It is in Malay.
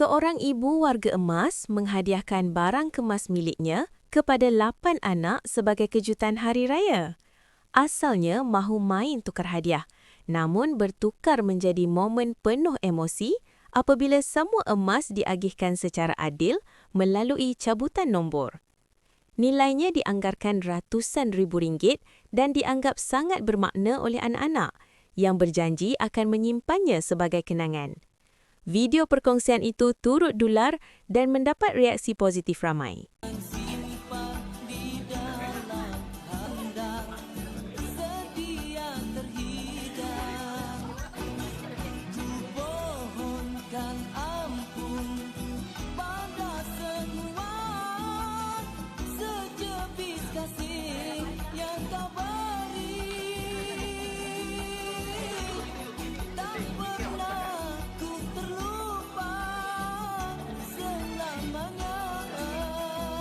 Seorang ibu warga emas menghadiahkan barang kemas miliknya kepada 8 anak sebagai kejutan hari raya. Asalnya mahu main tukar hadiah, namun bertukar menjadi momen penuh emosi apabila semua emas diagihkan secara adil melalui cabutan nombor. Nilainya dianggarkan ratusan ribu ringgit dan dianggap sangat bermakna oleh anak-anak yang berjanji akan menyimpannya sebagai kenangan. Video perkongsian itu turut dular dan mendapat reaksi positif ramai.